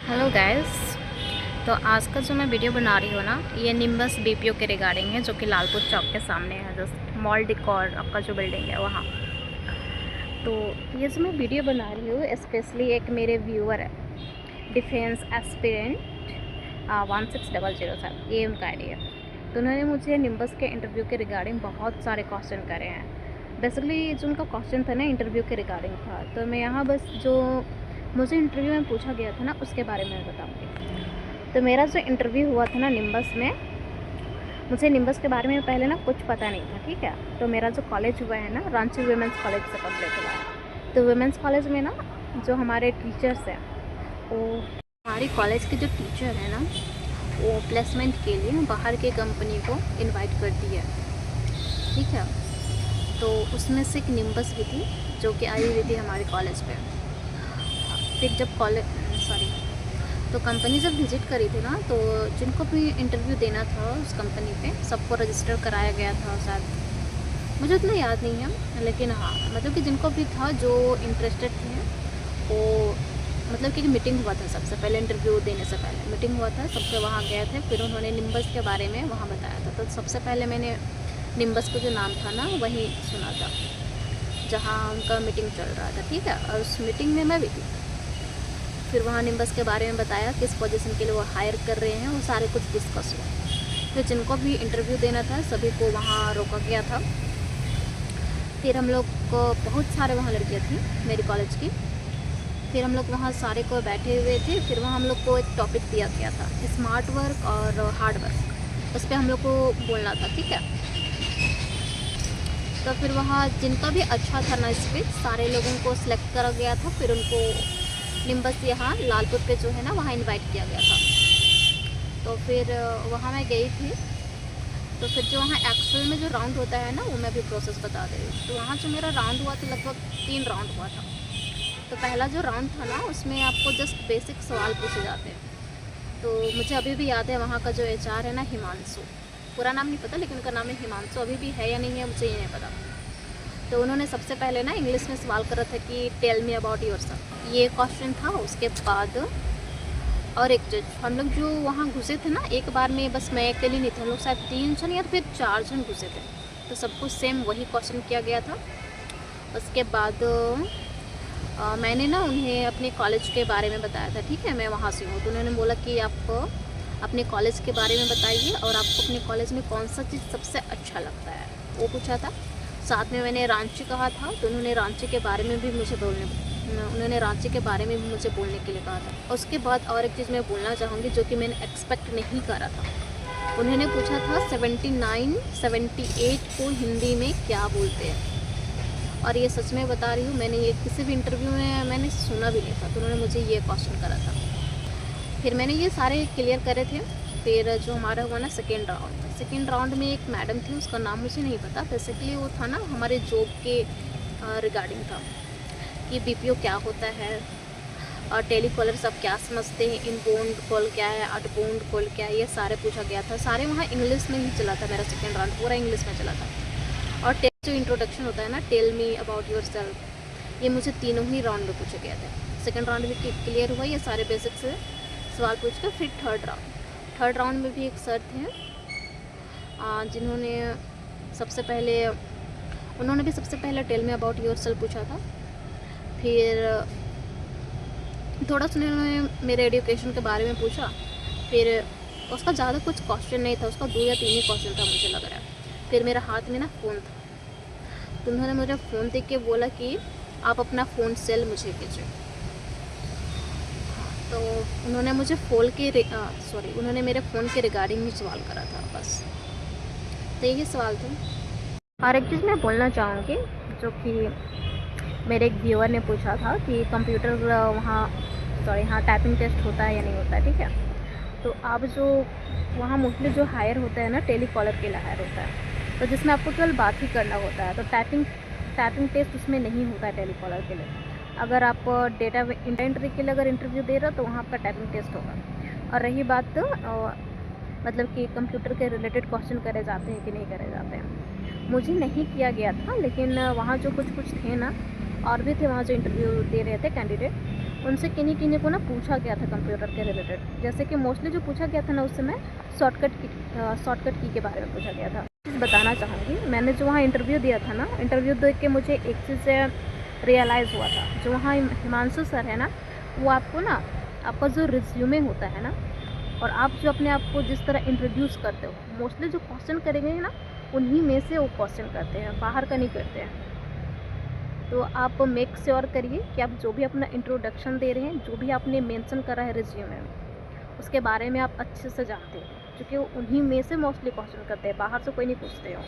Hello guys. तो आज का जो मैं वीडियो बना रही हूँ ना, ये निम्बस बीपीओ के रिगार्डिंग है, जो कि लालपुर चौक के सामने है, जस्ट मॉल डिकॉर आपका जो बिल्डिंग है वहाँ। तो ये जो मैं वीडियो बना रही हूँ स्पेशली एक मेरे व्यूअर है, डिफेंस एस्पिरेंट 1600 सर, ये उनका आईडी है। तो उन्होंने मुझे निम्बस के इंटरव्यू के रिगार्डिंग बहुत सारे क्वेश्चन करे हैं। बेसिकली जो उनका क्वेश्चन था ना इंटरव्यू के रिगार्डिंग था, तो मैं यहाँ बस जो मुझे इंटरव्यू में पूछा गया था ना उसके बारे में बताऊँगी। तो मेरा जो इंटरव्यू हुआ था ना निम्बस में, मुझे निम्बस के बारे में पहले ना कुछ पता नहीं था, ठीक है। तो मेरा जो कॉलेज हुआ है ना, रांची वुमेंस कॉलेज से कंप्लीट हुआ है। तो वुमेंस कॉलेज में ना जो हमारे टीचर्स हैं, वो हमारी कॉलेज के जो टीचर हैं ना, वो प्लेसमेंट के लिए बाहर के कंपनी को इनवाइट करती है, ठीक है। तो उसमें से एक निम्बस भी थी जो कि आई हुई थी हमारे कॉलेज पे। फिर जब तो कंपनी जब विज़िट करी थी ना, तो जिनको भी इंटरव्यू देना था उस कंपनी पे सबको रजिस्टर कराया गया था शायद, मुझे उतना याद नहीं है, लेकिन हाँ मतलब कि जिनको भी था जो इंटरेस्टेड थे वो, मतलब कि मीटिंग हुआ था सबसे पहले, इंटरव्यू देने से पहले मीटिंग हुआ था, सबसे वहाँ गए थे। फिर उन्होंने निम्बस के बारे में वहाँ बताया था। तो सबसे पहले मैंने निम्बस का जो नाम था ना वहीं सुना था जहाँ उनका मीटिंग चल रहा था, ठीक है। और उस मीटिंग में मैं भी थी। फिर वहाँ निम्बस के बारे में बताया, किस पोजीशन के लिए वो हायर कर रहे हैं, वो सारे कुछ डिस्कस हुआ। फिर जिनको भी इंटरव्यू देना था सभी को वहाँ रोका गया था। फिर हम लोग को बहुत सारे वहाँ लड़कियाँ थी मेरी कॉलेज की। फिर हम लोग वहाँ सारे को बैठे हुए थे। फिर वहाँ हम लोग को एक टॉपिक दिया गया था, स्मार्ट वर्क और हार्ड वर्क, उस पर हम लोग को बोलना था, ठीक है। तो फिर वहाँ जिनका भी अच्छा था ना स्पीच, सारे लोगों को सिलेक्ट करा गया था। फिर उनको निम्बस यहाँ लालपुर पे जो है ना वहाँ इनवाइट किया गया था। तो फिर वहाँ मैं गई थी। तो फिर जो वहाँ एक्चुअल में जो राउंड होता है ना, वो मैं भी प्रोसेस बता दे रही हूँ। तो वहाँ जो मेरा राउंड हुआ तो लगभग 3 राउंड हुआ था। तो पहला जो राउंड था ना, उसमें आपको जस्ट बेसिक सवाल पूछे जाते हैं। तो मुझे अभी भी याद है वहाँ का जो एचआर है ना, हिमांशु, पूरा नाम नहीं पता लेकिन उनका नाम है हिमांशु, अभी भी है या नहीं है मुझे ये नहीं पता। तो उन्होंने सबसे पहले ना इंग्लिश में सवाल कर रहा था कि टेल मी अबाउट योरसेल्फ, ये क्वेश्चन था। उसके बाद और एक जज, हम लोग जो वहाँ घुसे थे ना एक बार में, बस मैं अकेली नहीं थे, हम लोग शायद 3 जन या फिर 4 जन घुसे थे। तो सबको सेम वही क्वेश्चन किया गया था। उसके बाद मैंने ना उन्हें अपने कॉलेज के बारे में बताया था, ठीक है, मैं वहाँ से हूँ। तो उन्होंने बोला कि आप अपने कॉलेज के बारे में बताइए और आपको अपने कॉलेज में कौन सा चीज़ सबसे अच्छा लगता है, वो पूछा था। साथ में मैंने रांची कहा था, तो उन्होंने रांची के बारे में भी मुझे बोलने के लिए कहा था। उसके बाद और एक चीज़ मैं बोलना चाहूँगी जो कि मैंने एक्सपेक्ट नहीं करा था। उन्होंने पूछा था 79 78 को हिंदी में क्या बोलते हैं। और ये सच में बता रही हूँ, मैंने ये किसी भी इंटरव्यू में मैंने सुना भी नहीं था। तो उन्होंने मुझे ये क्वेश्चन करा था। फिर मैंने ये सारे क्लियर करे थे। फिर जो हमारा हुआ ना सेकेंड राउंड में एक मैडम थी, उसका नाम मुझे नहीं पता। बेसिकली वो था ना हमारे जॉब के रिगार्डिंग था कि बीपीओ क्या होता है और टेलीकॉलर सब क्या समझते हैं, इनबाउंड कॉल क्या है, आउटबाउंड कॉल क्या है, ये सारे पूछा गया था। सारे वहाँ इंग्लिश में ही चला था, मेरा सेकेंड राउंड पूरा इंग्लिश में चला था। और जो इंट्रोडक्शन होता है ना, tell me about yourself, ये मुझे तीनों ही राउंड में पूछे गए थे। सेकेंड राउंड भी क्लियर हुआ ये सारे बेसिक से सवाल पूछ कर। फिर थर्ड राउंड में भी एक सर थे जिन्होंने सबसे पहले tell me about yourself पूछा था। फिर थोड़ा सा उन्होंने मेरे एजुकेशन के बारे में पूछा। फिर उसका ज़्यादा कुछ क्वेश्चन नहीं था, उसका 2 या 3 ही क्वेश्चन था मुझे लग रहा है। फिर मेरा हाथ में ना फ़ोन था, तो उन्होंने मुझे फ़ोन देख के बोला कि आप अपना फ़ोन सेल मुझे कीजिए। तो उन्होंने मेरे फ़ोन के रिगार्डिंग ही सवाल करा था बस। तो यही सवाल थे। और एक चीज़ मैं बोलना चाहूँगी जो कि मेरे एक व्यूअर ने पूछा था कि कंप्यूटर यहाँ टाइपिंग टेस्ट होता है या नहीं होता है, ठीक है। तो आप जो वहाँ मोस्टली जो हायर होता है ना, टेलीकॉलर के लिए हायर होता है, तो जिसमें आपको केवल बात ही करना होता है। तो टाइपिंग टेस्ट उसमें नहीं होता है टेलीकॉलर के लिए। अगर आप डेटा एंट्री के लिए अगर इंटरव्यू दे रहे हो तो वहाँ आपका टाइपिंग टेस्ट होगा। और रही बात मतलब कि कंप्यूटर के रिलेटेड क्वेश्चन करे जाते हैं कि नहीं करे जाते हैं, मुझे नहीं किया गया था, लेकिन वहाँ जो कुछ थे ना और भी थे वहाँ जो इंटरव्यू दे रहे थे कैंडिडेट, उनसे किन्हीं किन्हीं को ना पूछा गया था कंप्यूटर के रिलेटेड। जैसे कि मोस्टली जो पूछा गया था ना उस समय शॉर्टकट की के बारे में पूछा गया था। बताना चाहूँगी, मैंने जो वहाँ इंटरव्यू दिया था ना, इंटरव्यू देख के मुझे एक चीज़ रियलाइज़ हुआ था। जो वहाँ हिमांशु सर है ना, वो आपको ना आपका जो रिज्यूमे होता है ना, और आप जो अपने आप को जिस तरह इंट्रोड्यूस करते हो, मोस्टली जो क्वेश्चन करेंगे ना उन्हीं में से वो क्वेश्चन करते हैं, बाहर का नहीं करते हैं। तो आप मेक श्योर करिए कि आप जो भी अपना इंट्रोडक्शन दे रहे हैं, जो भी आपने मेंशन करा है रिज्यूमे में, उसके बारे में आप अच्छे से जानते हो, क्योंकि वो उन्हीं में से मोस्टली क्वेश्चन करते हैं, बाहर से कोई नहीं पूछते हो।